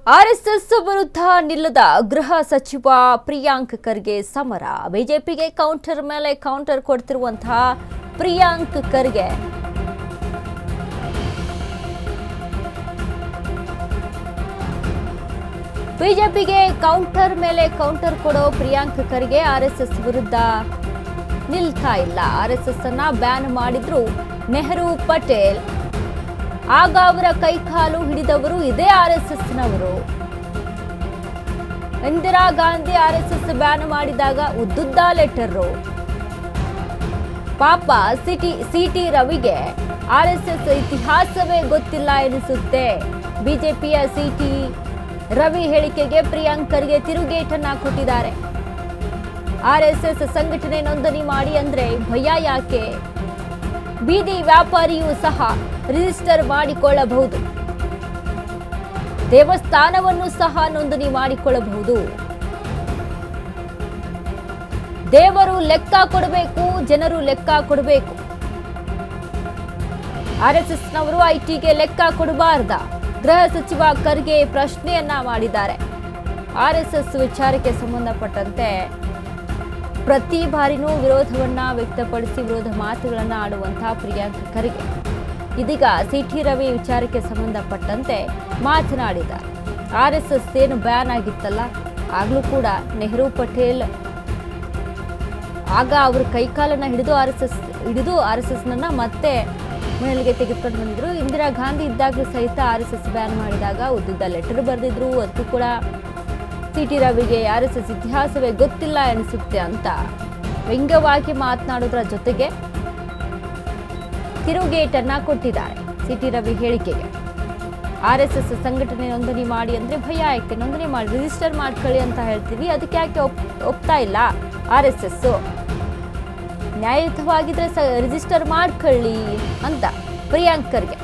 RSS ವಿರುದ್ಧ ನಿಲ್ಲದ ಗೃಹ ಸಚಿವ ಪ್ರಿಯಾಂಕ್ ಖರ್ಗೆ ಸಮರ. ಬಿಜೆಪಿಗೆ ಕೌಂಟರ್ ಮೇಲೆ ಕೌಂಟರ್ ಕೊಡ್ತಿರುವಂತಹ ಪ್ರಿಯಾಂಕ್ ಖರ್ಗೆ ಬಿಜೆಪಿಗೆ ಕೌಂಟರ್ ಮೇಲೆ ಕೌಂಟರ್ ಕೊಡೋ ಪ್ರಿಯಾಂಕ್ ಖರ್ಗೆ ಆರ್ಎಸ್ಎಸ್ ವಿರುದ್ಧ ನಿಲ್ತಾ ಇಲ್ಲ. ಆರ್ಎಸ್ಎಸ್ ಅನ್ನ ಬ್ಯಾನ್ ಮಾಡಿದ್ರು ನೆಹರು ಪಟೇಲ್, ಆಗ ಅವರ ಕೈಕಾಲು ಹಿಡಿದವರು ಇದೇ ಆರ್ಎಸ್ಎಸ್ನವರು. ಇಂದಿರಾ ಗಾಂಧಿ ಆರ್ಎಸ್ಎಸ್ ಬ್ಯಾನ್ ಮಾಡಿದಾಗ ಉದ್ದುದ್ದ ಲೆಟರು. ಪಾಪ ಸಿಟಿ ರವಿಗೆ ಆರ್ಎಸ್ಎಸ್ ಇತಿಹಾಸವೇ ಗೊತ್ತಿಲ್ಲ ಎನಿಸುತ್ತೆ. ಬಿಜೆಪಿಯ ಸಿಟಿ ರವಿ ಹೇಳಿಕೆಗೆ ಪ್ರಿಯಾಂಕ್ ಖರ್ಗೆ ತಿರುಗೇಟನ್ನ ಕೊಟ್ಟಿದ್ದಾರೆ. ಆರ್ಎಸ್ಎಸ್ ಸಂಘಟನೆ ನೋಂದಣಿ ಮಾಡಿ ಅಂದ್ರೆ ಭಯ ಯಾಕೆ? ಬೀದಿ ವ್ಯಾಪಾರಿಯೂ ಸಹ ರಿಜಿಸ್ಟರ್ ಮಾಡಿಕೊಳ್ಳಬಹುದು, ದೇವಸ್ಥಾನವನ್ನು ಸಹ ನೋಂದಣಿ ಮಾಡಿಕೊಳ್ಳಬಹುದು. ದೇವರು ಲೆಕ್ಕ ಕೊಡಬೇಕು, ಜನರು ಲೆಕ್ಕ ಕೊಡಬೇಕು. ಆರ್ಎಸ್ಎಸ್ನವರು ಐಟಿಗೆ ಲೆಕ್ಕ ಕೊಡಬಾರ್ದ? ಗೃಹ ಸಚಿವ ಖರ್ಗೆ ಪ್ರಶ್ನೆಯನ್ನ ಮಾಡಿದ್ದಾರೆ. ಆರ್ಎಸ್ಎಸ್ ವಿಚಾರಕ್ಕೆ ಸಂಬಂಧಪಟ್ಟಂತೆ ಪ್ರತಿ ಬಾರಿನೂ ವಿರೋಧವನ್ನ ವ್ಯಕ್ತಪಡಿಸಿ ವಿರೋಧ ಮಾತುಗಳನ್ನ ಆಡುವಂತಹ ಪ್ರಿಯಾಂಕ್ ಖರ್ಗೆ ಇದೀಗ ಸಿಟಿ ರವಿ ವಿಚಾರಕ್ಕೆ ಸಂಬಂಧಪಟ್ಟಂತೆ ಮಾತನಾಡಿದ್ದಾರೆ. ಆರ್ಎಸ್ಎಸ್ ಏನು ಬ್ಯಾನ್ ಆಗಿತ್ತಲ್ಲ, ಆಗ್ಲೂ ಕೂಡ ನೆಹರು ಪಟೇಲ್ ಆಗ ಅವರು ಕೈಕಾಲನ್ನ ಹಿಡಿದು ಆರ್ಎಸ್ಎಸ್ ಮತ್ತೆ ಮನೆಗೆ ತೆಗೆದುಕೊಂಡು ಬಂದಿದ್ರು. ಇಂದಿರಾ ಗಾಂಧಿ ಇದ್ದಾಗಲೂ ಸಹಿತ ಆರ್ಎಸ್ಎಸ್ ಬ್ಯಾನ್ ಮಾಡಿದಾಗ ಉದ್ದುದ್ದ ಲೆಟರ್ ಬರೆದಿದ್ರು. ಅದಕ್ಕೂ ಕೂಡ ಸಿಟಿ ರವಿಗೆ ಆರ್ಎಸ್ಎಸ್ ಇತಿಹಾಸವೇ ಗೊತ್ತಿಲ್ಲ ಎನಿಸುತ್ತೆ ಅಂತ ವ್ಯಂಗ್ಯವಾಗಿ ಮಾತನಾಡೋದ್ರ ಜೊತೆಗೆ ತಿರುಗೇಟನ್ನ ಕೊಟ್ಟಿದ್ದಾರೆ. ಸಿಟಿ ರವಿ ಹೇಳಿಕೆಗೆ ಆರ್ಎಸ್ಎಸ್ ಸಂಘಟನೆ ನೋಂದಣಿ ಮಾಡಿ ಅಂದ್ರೆ ಭಯ ಯಾಕೆ? ನೋಂದಣಿ ಮಾಡಿ, ರಿಜಿಸ್ಟರ್ ಮಾಡ್ಕೊಳ್ಳಿ ಅಂತ ಹೇಳ್ತೀವಿ, ಅದಕ್ಕೆ ಯಾಕೆ ಒಪ್ತಾ ಇಲ್ಲ ಆರ್ಎಸ್ಎಸ್? ನ್ಯಾಯಯುತವಾಗಿದ್ರೆ ರಿಜಿಸ್ಟರ್ ಮಾಡ್ಕೊಳ್ಳಿ ಅಂತ ಪ್ರಿಯಾಂಕ್ ಖರ್ಗೆ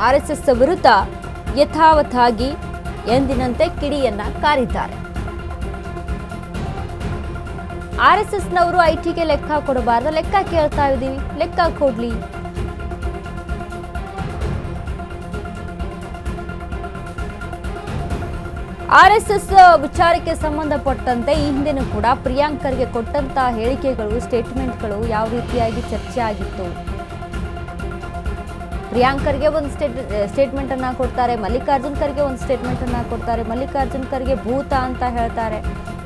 ಆರ್ಎಸ್ಎಸ್ ವಿರುದ್ಧ ಯಥಾವತ್ತಾಗಿ ಎಂದಿನಂತೆ ಕಿಡಿಯನ್ನ ಕಾರಿದ್ದಾರೆ. ಆರ್ಎಸ್ಎಸ್ನವರು ಐಟಿಗೆ ಲೆಕ್ಕ ಕೊಡಬಾರ್ದು? ಲೆಕ್ಕ ಕೇಳ್ತಾ ಇದ್ದೀವಿ, ಲೆಕ್ಕ ಕೊಡ್ಲಿ. ಆರ್ಎಸ್ಎಸ್ ವಿಚಾರಕ್ಕೆ ಸಂಬಂಧಪಟ್ಟಂತೆ ಈ ಹಿಂದೆನೂ ಕೂಡ ಪ್ರಿಯಾಂಕ್ ಖರ್ಗೆ ಕೊಟ್ಟಂತಹ ಹೇಳಿಕೆಗಳು, ಸ್ಟೇಟ್ಮೆಂಟ್ಗಳು ಯಾವ ರೀತಿಯಾಗಿ ಚರ್ಚೆ ಆಗಿತ್ತು. ಪ್ರಿಯಾಂಕ್ ಖರ್ಗೆ ಒಂದು ಸ್ಟೇಟ್ಮೆಂಟ್ ಅನ್ನ ಕೊಡ್ತಾರೆ, ಮಲ್ಲಿಕಾರ್ಜುನ್ ಖರ್ಗೆ ಒಂದು ಸ್ಟೇಟ್ಮೆಂಟ್ ಅನ್ನ ಕೊಡ್ತಾರೆ. ಮಲ್ಲಿಕಾರ್ಜುನ್ ಖರ್ಗೆ ಭೂತ ಅಂತ ಹೇಳ್ತಾರೆ,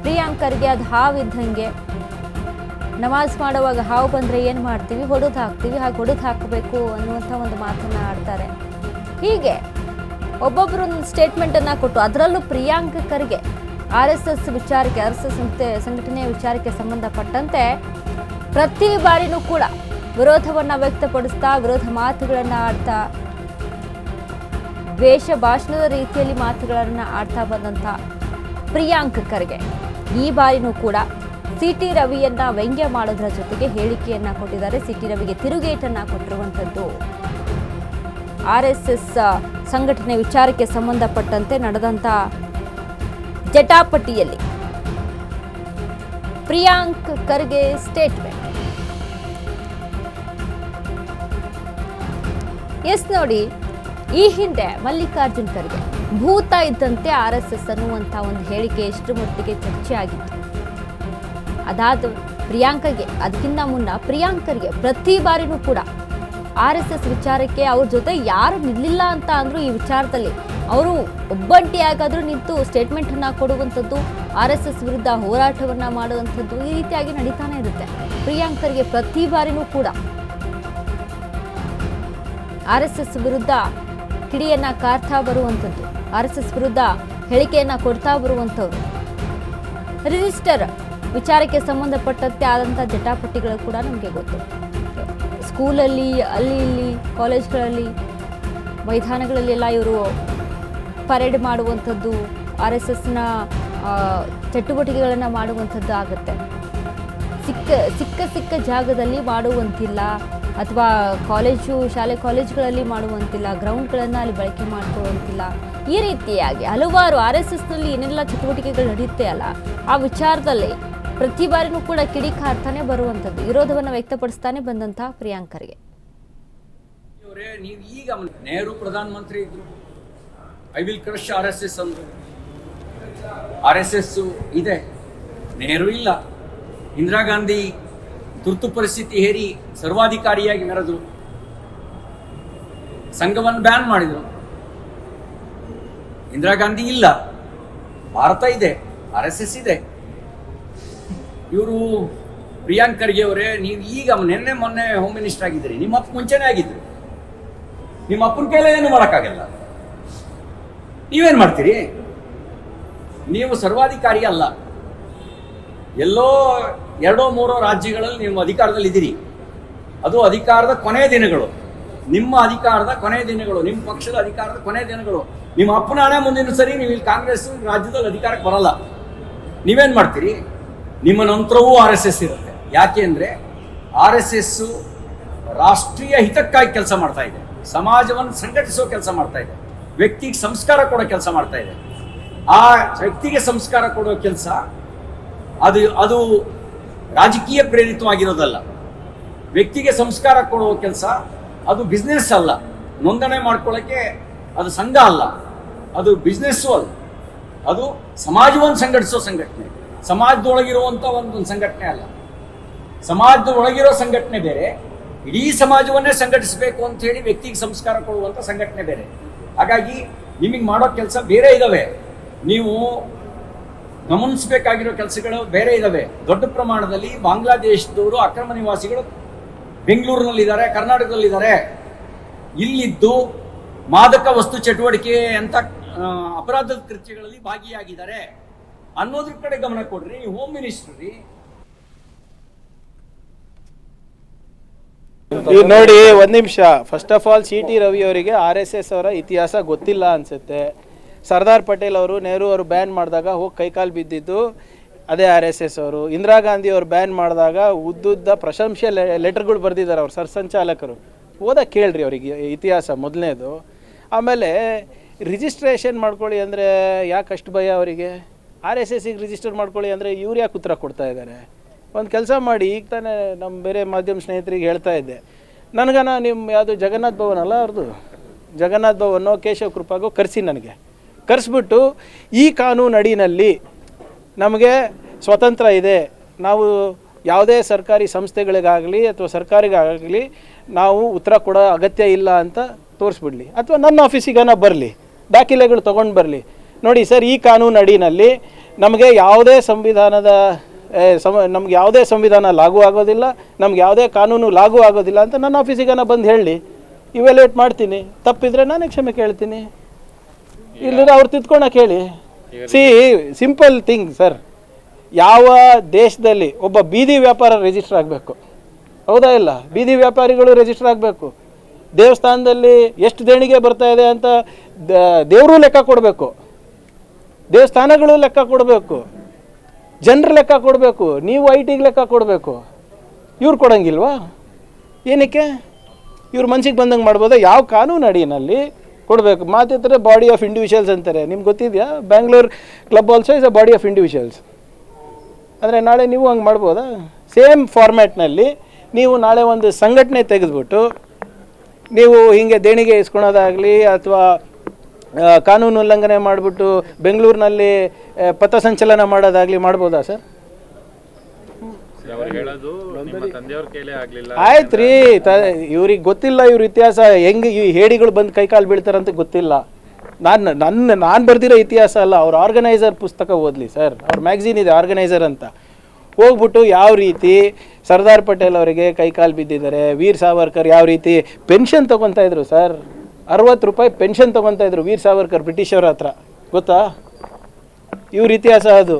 ಪ್ರಿಯಾಂಕ್ ಖರ್ಗೆ ಅದು ಹಾವು ಇದ್ದಂಗೆ. ನಮಾಜ್ ಮಾಡುವಾಗ ಹಾವು ಬಂದ್ರೆ ಏನ್ ಮಾಡ್ತೀವಿ? ಹೊಡೆದು ಹಾಕ್ತೀವಿ, ಹಾಗೆ ಹೊಡೆದು ಹಾಕಬೇಕು ಅನ್ನುವಂಥ ಒಂದು ಮಾತನ್ನ ಆಡ್ತಾರೆ. ಹೀಗೆ ಒಬ್ಬೊಬ್ಬರು ಒಂದು ಸ್ಟೇಟ್ಮೆಂಟ್ ಅನ್ನ ಕೊಟ್ಟು ಅದರಲ್ಲೂ ಪ್ರಿಯಾಂಕ್ ಖರ್ಗೆ ಆರ್ಎಸ್ಎಸ್ ವಿಚಾರಕ್ಕೆ, ಆರ್ಎಸ್ಎಸ್ ಸಂಘಟನೆಯ ವಿಚಾರಕ್ಕೆ ಸಂಬಂಧಪಟ್ಟಂತೆ ಪ್ರತಿ ಬಾರಿನೂ ಕೂಡ ವಿರೋಧವನ್ನ ವ್ಯಕ್ತಪಡಿಸ್ತಾ, ವಿರೋಧ ಮಾತುಗಳನ್ನ ಆಡ್ತಾ, ದ್ವೇಷ ಭಾಷಣದ ರೀತಿಯಲ್ಲಿ ಮಾತುಗಳನ್ನ ಆಡ್ತಾ ಬಂದಂತ ಪ್ರಿಯಾಂಕ್ ಖರ್ಗೆ ಈ ಬಾರಿನೂ ಕೂಡ ಸಿಟಿ ರವಿಯನ್ನ ವ್ಯಂಗ್ಯ ಮಾಡೋದ್ರ ಜೊತೆಗೆ ಹೇಳಿಕೆಯನ್ನ ಕೊಟ್ಟಿದ್ದಾರೆ. ಸಿಟಿ ರವಿಗೆ ತಿರುಗೇಟನ್ನ ಕೊಟ್ಟಿರುವಂತದ್ದು ಆರ್ಎಸ್ಎಸ್ ಸಂಘಟನೆ ವಿಚಾರಕ್ಕೆ ಸಂಬಂಧಪಟ್ಟಂತೆ ನಡೆದಂತ ಜಟಾಪಟಿಯಲ್ಲಿ ಪ್ರಿಯಾಂಕ್ ಖರ್ಗೆ ಸ್ಟೇಟ್ಮೆಂಟ್. ಎಸ್ ನೋಡಿ, ಈ ಹಿಂದೆ ಮಲ್ಲಿಕಾರ್ಜುನ್ ಖರ್ಗೆ ಭೂತ ಇದ್ದಂತೆ ಆರ್ಎಸ್ಎಸ್ ಅನ್ನುವಂತ ಒಂದು ಹೇಳಿಕೆ ಎಷ್ಟು ಮಟ್ಟಿಗೆ ಚರ್ಚೆ ಆಗಿತ್ತು. ಅದಾದ ಪ್ರಿಯಾಂಕಗೆ, ಅದಕ್ಕಿಂತ ಮುನ್ನ ಪ್ರಿಯಾಂಕ್ ಖರ್ಗೆ ಪ್ರತಿ ಬಾರಿನೂ ಕೂಡ ಆರ್ಎಸ್ಎಸ್ ವಿಚಾರಕ್ಕೆ ಅವ್ರ ಜೊತೆ ಯಾರು ನಿಲ್ಲಿಲ್ಲ ಅಂತ ಅಂದ್ರೂ ಈ ವಿಚಾರದಲ್ಲಿ ಅವರು ಒಬ್ಬಂಟಿಯಾಗಾದ್ರೂ ನಿಂತು ಸ್ಟೇಟ್ಮೆಂಟ್ ಅನ್ನ ಕೊಡುವಂಥದ್ದು, ಆರ್ಎಸ್ಎಸ್ ವಿರುದ್ಧ ಹೋರಾಟವನ್ನ ಮಾಡುವಂಥದ್ದು ಈ ರೀತಿಯಾಗಿ ನಡೀತಾನೆ ಇರುತ್ತೆ. ಪ್ರಿಯಾಂಕ್ ಖರ್ಗೆ ಪ್ರತಿ ಬಾರಿನೂ ಕೂಡ ಆರ್ಎಸ್ಎಸ್ ವಿರುದ್ಧ ಕಿಡಿಯನ್ನ ಕಾರ್ತಾ ಬರುವಂಥದ್ದು, ಆರ್ಎಸ್ಎಸ್ ವಿರುದ್ಧ ಹೇಳಿಕೆಯನ್ನ ಕೊಡ್ತಾ ಬರುವಂಥವ್ರು. ರಿಜಿಸ್ಟರ್ ವಿಚಾರಕ್ಕೆ ಸಂಬಂಧಪಟ್ಟಂತೆ ಆದಂಥ ಜಟಾಪಟಿಗಳು ಕೂಡ ನಮಗೆ ಗೊತ್ತು. ಸ್ಕೂಲಲ್ಲಿ, ಅಲ್ಲಿ ಇಲ್ಲಿ ಕಾಲೇಜ್ಗಳಲ್ಲಿ, ಮೈದಾನಗಳಲ್ಲಿ ಎಲ್ಲ ಇವರು ಪರೇಡ್ ಮಾಡುವಂಥದ್ದು, ಆರ್ಎಸ್ಎಸ್ನ ಚಟುವಟಿಕೆಗಳನ್ನು ಮಾಡುವಂಥದ್ದು ಆಗುತ್ತೆ. ಸಿಕ್ಕ ಜಾಗದಲ್ಲಿ ಮಾಡುವಂತಿಲ್ಲ, ಅಥವಾ ಶಾಲೆ ಕಾಲೇಜುಗಳಲ್ಲಿ ಮಾಡುವಂತಿಲ್ಲ, ಗ್ರೌಂಡ್ಗಳನ್ನು ಅಲ್ಲಿ ಬಳಕೆ ಮಾಡಿಕೊಳ್ಳುವಂತಿಲ್ಲ. ಈ ರೀತಿಯಾಗಿ ಹಲವಾರು ಆರ್ಎಸ್ಎಸ್ನಲ್ಲಿ ಏನೆಲ್ಲ ಚಟುವಟಿಕೆಗಳು ನಡೆಯುತ್ತೆ ಅಲ್ಲ, ಆ ವಿಚಾರದಲ್ಲಿ ಪ್ರತಿ ಬಾರಿನೂ ಕೂಡ ಕಿಡಿಕಾರ್ತಾನೆ ಬರುವಂಥದ್ದು, ವಿರೋಧವನ್ನು ವ್ಯಕ್ತಪಡಿಸ್ತಾನೆ ಬಂದಂತಹ ಪ್ರಿಯಾಂಕ್ ಖರ್ಗೆ. ನೀವು ಈಗ ನೆಹರು ಪ್ರಧಾನಮಂತ್ರಿ ಇದ್ರು, ಐ ವಿಲ್ ಕ್ರಶ್ RSS ಅಂದರು. RSS ಇದೆ, ನೆಹರು ಇಲ್ಲ. ಇಂದಿರಾ ಗಾಂಧಿ ತುರ್ತು ಪರಿಸ್ಥಿತಿ ಹೇರಿ ಸರ್ವಾಧಿಕಾರಿಯಾಗಿ ಮೆರೆದ್ರು, ಸಂಘವನ್ನು ಬ್ಯಾನ್ ಮಾಡಿದರು. ಇಂದಿರಾ ಗಾಂಧಿ ಇಲ್ಲ, ಭಾರತ ಇದೆ, RSS ಇದೆ. ಇವರು ಪ್ರಿಯಾಂಕ್ ಖರ್ಗೆ ಅವರೇ, ನೀವು ಈಗ ನಿನ್ನೆ ಮೊನ್ನೆ ಹೋಮ್ ಮಿನಿಸ್ಟರ್ ಆಗಿದ್ದೀರಿ, ನಿಮ್ಮ ಅಪ್ಪ ಮುಂಚೆನೇ ಆಗಿದ್ರಿ. ನಿಮ್ಮ ಅಪ್ಪನ ಕೈಲೇ ಏನು ಮಾಡೋಕ್ಕಾಗಲ್ಲ. ನೀವೇನು ಮಾಡ್ತೀರಿ? ನೀವು ಸರ್ವಾಧಿಕಾರಿ ಅಲ್ಲ. ಎಲ್ಲೋ 2-3 ರಾಜ್ಯಗಳಲ್ಲಿ ನೀವು ಅಧಿಕಾರದಲ್ಲಿ ಇದ್ದೀರಿ. ಅದು ಅಧಿಕಾರದ ಕೊನೆಯ ದಿನಗಳು, ನಿಮ್ಮ ಅಧಿಕಾರದ ಕೊನೆಯ ದಿನಗಳು, ನಿಮ್ಮ ಪಕ್ಷದ ಅಧಿಕಾರದ ಕೊನೆಯ ದಿನಗಳು. ನಿಮ್ಮ ಅಪ್ಪನ ಹಣೆ ಮುಂದಿನ ಸರಿ ನೀವು ಇಲ್ಲಿ ಕಾಂಗ್ರೆಸ್ ರಾಜ್ಯದಲ್ಲಿ ಅಧಿಕಾರಕ್ಕೆ ಬರಲ್ಲ. ನೀವೇನು ಮಾಡ್ತೀರಿ? ನಿಮ್ಮ ನಂತರವೂ RSS ಇರುತ್ತೆ. ಯಾಕೆ ಅಂದರೆ RSS ರಾಷ್ಟ್ರೀಯ ಹಿತಕ್ಕಾಗಿ ಕೆಲಸ ಮಾಡ್ತಾ ಇದೆ, ಸಮಾಜವನ್ನು ಸಂಘಟಿಸೋ ಕೆಲಸ ಮಾಡ್ತಾ ಇದೆ, ವ್ಯಕ್ತಿಗೆ ಸಂಸ್ಕಾರ ಕೊಡೋ ಕೆಲಸ ಮಾಡ್ತಾ ಇದೆ. ಆ ವ್ಯಕ್ತಿಗೆ ಸಂಸ್ಕಾರ ಕೊಡೋ ಕೆಲಸ ಅದು ರಾಜಕೀಯ ಪ್ರೇರಿತವಾಗಿರೋದಲ್ಲ. ವ್ಯಕ್ತಿಗೆ ಸಂಸ್ಕಾರ ಕೊಡುವ ಕೆಲಸ ಅದು ಬಿಸ್ನೆಸ್ ಅಲ್ಲ. ನೋಂದಣಿ ಮಾಡ್ಕೊಳ್ಳೋಕ್ಕೆ ಅದು ಸಂಘ ಅಲ್ಲ, ಅದು ಬಿಸ್ನೆಸ್ಸು ಅಲ್ಲ. ಅದು ಸಮಾಜವನ್ನು ಸಂಘಟಿಸೋ ಸಂಘಟನೆ, ಸಮಾಜದೊಳಗಿರುವಂಥ ಒಂದು ಸಂಘಟನೆ ಅಲ್ಲ. ಸಮಾಜದೊಳಗಿರೋ ಸಂಘಟನೆ ಬೇರೆ, ಇಡೀ ಸಮಾಜವನ್ನೇ ಸಂಘಟಿಸಬೇಕು ಅಂತ ಹೇಳಿ ವ್ಯಕ್ತಿಗೆ ಸಂಸ್ಕಾರ ಕೊಡುವಂಥ ಸಂಘಟನೆ ಬೇರೆ. ಹಾಗಾಗಿ ನಿಮಗೆ ಮಾಡೋ ಕೆಲಸ ಬೇರೆ ಇದ್ದಾವೆ, ನೀವು ಗಮನಿಸಬೇಕಾಗಿರೋ ಕೆಲಸಗಳು ಬೇರೆ ಇದ್ದಾವೆ. ದೊಡ್ಡ ಪ್ರಮಾಣದಲ್ಲಿ ಬಾಂಗ್ಲಾದೇಶದವರು ಅಕ್ರಮ ನಿವಾಸಿಗಳು ಬೆಂಗಳೂರಿನಲ್ಲಿದ್ದಾರೆ, ಕರ್ನಾಟಕದಲ್ಲಿದ್ದಾರೆ. ಇಲ್ಲಿದ್ದು ಮಾದಕ ವಸ್ತು ಚಟುವಟಿಕೆ ಅಂತ ಅಪರಾಧದ ಕೃತ್ಯಗಳಲ್ಲಿ ಭಾಗಿಯಾಗಿದ್ದಾರೆ ಅನ್ನೋದ್ರ ಕಡೆ ಗಮನ ಕೊಡ್ರಿ. ನೀವು ಹೋಮ್ ಮಿನಿಸ್ಟರ್ ರೀ. ಈಗ ನೋಡಿ, ಒಂದು ನಿಮಿಷ. First of all CT Ravi ಅವರಿಗೆ RSS ಅವರ ಇತಿಹಾಸ ಗೊತ್ತಿಲ್ಲ ಅನ್ಸುತ್ತೆ. ಸರ್ದಾರ್ ಪಟೇಲ್ ಅವರು, ನೆಹರು ಅವರು ಬ್ಯಾನ್ ಮಾಡಿದಾಗ ಹೋಗಿ ಕೈಕಾಲು ಬಿದ್ದಿದ್ದು ಅದೇ RSS ಅವರು. ಇಂದಿರಾ ಗಾಂಧಿ ಅವರು ಬ್ಯಾನ್ ಮಾಡಿದಾಗ ಉದ್ದುದ್ದ ಪ್ರಶಂಸೆ ಲೆಟರ್ಗಳು ಬರೆದಿದ್ದಾರೆ ಅವ್ರು, ಸರ್ಸಂಚಾಲಕರು. ಓದಕ್ಕೆ ಕೇಳ್ರಿ ಅವರಿಗೆ ಇತಿಹಾಸ ಮೊದಲನೇದು. ಆಮೇಲೆ ರಿಜಿಸ್ಟ್ರೇಷನ್ ಮಾಡ್ಕೊಳ್ಳಿ ಅಂದರೆ ಯಾಕೆ ಅಷ್ಟು ಭಯ ಅವರಿಗೆ? RSSಗೆ ರಿಜಿಸ್ಟರ್ ಮಾಡ್ಕೊಳ್ಳಿ ಅಂದರೆ ಇವ್ರು ಯಾಕೆ ಉತ್ತರ ಕೊಡ್ತಾ ಇದ್ದಾರೆ? ಒಂದು ಕೆಲಸ ಮಾಡಿ, ಈಗ ತಾನೇ ನಮ್ಮ ಬೇರೆ ಮಾಧ್ಯಮ ಸ್ನೇಹಿತರಿಗೆ ಹೇಳ್ತಾ ಇದ್ದೆ, ನನಗನ ನಿಮ್ಮ ಯಾವುದು ಜಗನ್ನಾಥ್ ಭವನ್ ಅಲ್ಲ ಅವ್ರದ್ದು, ಜಗನ್ನಾಥ್ ಭವನೋ ಕೇಶವ ಕೃಪಾಗೋ ಕರೆಸಿ, ನನಗೆ ಕರೆಸ್ಬಿಟ್ಟು ಈ ಕಾನೂನು ಅಡಿನಲ್ಲಿ ನಮಗೆ ಸ್ವತಂತ್ರ ಇದೆ, ನಾವು ಯಾವುದೇ ಸರ್ಕಾರಿ ಸಂಸ್ಥೆಗಳಿಗಾಗಲಿ ಅಥವಾ ಸರ್ಕಾರಿಗಾಗಲಿ ನಾವು ಉತ್ತರ ಕೊಡೋ ಅಗತ್ಯ ಇಲ್ಲ ಅಂತ ತೋರಿಸ್ಬಿಡ್ಲಿ, ಅಥವಾ ನನ್ನ ಆಫೀಸಿಗನ ಬರಲಿ, ದಾಖಲೆಗಳು ತೊಗೊಂಡು ಬರಲಿ. ನೋಡಿ ಸರ್, ಈ ಕಾನೂನು ಅಡಿನಲ್ಲಿ ನಮಗೆ ಯಾವುದೇ ನಮ್ಗೆ ಯಾವುದೇ ಸಂವಿಧಾನ ಲಾಗೂ ಆಗೋದಿಲ್ಲ, ನಮ್ಗೆ ಯಾವುದೇ ಕಾನೂನು ಲಾಗೂ ಆಗೋದಿಲ್ಲ ಅಂತ ನನ್ನ ಆಫೀಸಿಗನ ಬಂದು ಹೇಳಿ, ಇವ್ಯಾಲ್ಯೂಯೇಟ್ ಮಾಡ್ತೀನಿ. ತಪ್ಪಿದ್ರೆ ನಾನೇ ಕ್ಷಮೆ ಕೇಳ್ತೀನಿ, ಇಲ್ಲದ್ರೆ ಅವ್ರು ತಿದ್ಕೊಳಕ್ಕೆ ಹೇಳಿ. Simple thing sir. ಯಾವ ದೇಶದಲ್ಲಿ ಒಬ್ಬ ಬೀದಿ ವ್ಯಾಪಾರ ರಿಜಿಸ್ಟರ್ ಆಗಬೇಕು, ಹೌದಾ ಇಲ್ಲ? ಬೀದಿ ವ್ಯಾಪಾರಿಗಳು ರಿಜಿಸ್ಟರ್ ಆಗಬೇಕು. ದೇವಸ್ಥಾನದಲ್ಲಿ ಎಷ್ಟು ದೇಣಿಗೆ ಬರ್ತಾ ಇದೆ ಅಂತ ದೇವರು ಲೆಕ್ಕ ಕೊಡಬೇಕು, ದೇವಸ್ಥಾನಗಳು ಲೆಕ್ಕ ಕೊಡಬೇಕು, ಜನರು ಲೆಕ್ಕ ಕೊಡಬೇಕು, ನೀವು ITಗೆ ಲೆಕ್ಕ ಕೊಡಬೇಕು. ಇವ್ರು ಕೊಡೋಂಗಿಲ್ವಾ? ಏನಕ್ಕೆ? ಇವ್ರ ಮನ್ಸಿಗೆ ಬಂದಂಗೆ ಮಾಡ್ಬೋದಾ? ಯಾವ ಕಾನೂನು ಅಡಿನಲ್ಲಿ ಕೊಡಬೇಕು? ಮಾತಿದ್ರೆ ಬಾಡಿ ಆಫ್ ಇಂಡಿವಿಜುವಲ್ಸ್ ಅಂತಾರೆ. ನಿಮ್ಗೆ ಗೊತ್ತಿದೆಯಾ? Bangalore club also is a body of individuals. ಅಂದರೆ ನಾಳೆ ನೀವು ಹಂಗೆ ಮಾಡ್ಬೋದಾ? ಸೇಮ್ ಫಾರ್ಮ್ಯಾಟ್ನಲ್ಲಿ ನೀವು ನಾಳೆ ಒಂದು ಸಂಘಟನೆ ತೆಗೆದುಬಿಟ್ಟು ನೀವು ಹೀಗೆ ದೇಣಿಗೆ ಇಸ್ಕೊಳೋದಾಗಲಿ ಅಥವಾ ಕಾನೂನು ಉಲ್ಲಂಘನೆ ಮಾಡಿಬಿಟ್ಟು ಬೆಂಗಳೂರಿನಲ್ಲಿ ಪಥಸಂಚಲನ ಮಾಡೋದಾಗಲಿ ಮಾಡ್ಬೋದಾ ಸರ್? ಆಯ್ತು ರೀ, ಇವ್ರಿಗೆ ಗೊತ್ತಿಲ್ಲ, ಇವ್ರ ಇತಿಹಾಸ ಹೆಂಗೆ ಈ ಹೇಡಿಗಳು ಬಂದು ಕೈಕಾಲು ಬೀಳ್ತಾರಂತ ಗೊತ್ತಿಲ್ಲ. ನಾನು ಬರ್ದಿರೋ ಇತಿಹಾಸ ಅಲ್ಲ, ಅವ್ರ ಆರ್ಗನೈಸರ್ ಪುಸ್ತಕ ಓದಲಿ ಸರ್. ಅವ್ರ ಮ್ಯಾಗ್ಝಿನ್ ಇದೆ ಆರ್ಗನೈಸರ್ ಅಂತ, ಹೋಗ್ಬಿಟ್ಟು ಯಾವ ರೀತಿ ಸರ್ದಾರ್ ಪಟೇಲ್ ಅವರಿಗೆ ಕೈಕಾಲು ಬಿದ್ದಿದ್ದಾರೆ, ವೀರ್ ಸಾವರ್ಕರ್ ಯಾವ ರೀತಿ ಪೆನ್ಷನ್ ತೊಗೊತಾ ಇದ್ರು ಸರ್, 60 ರೂಪಾಯಿ ಪೆನ್ಷನ್ ತೊಗೊತಾ ಇದ್ರು ವೀರ್ ಸಾವರ್ಕರ್ ಬ್ರಿಟಿಷರ ಹತ್ರ, ಗೊತ್ತಾ? ಇವ್ರ ಇತಿಹಾಸ ಅದು.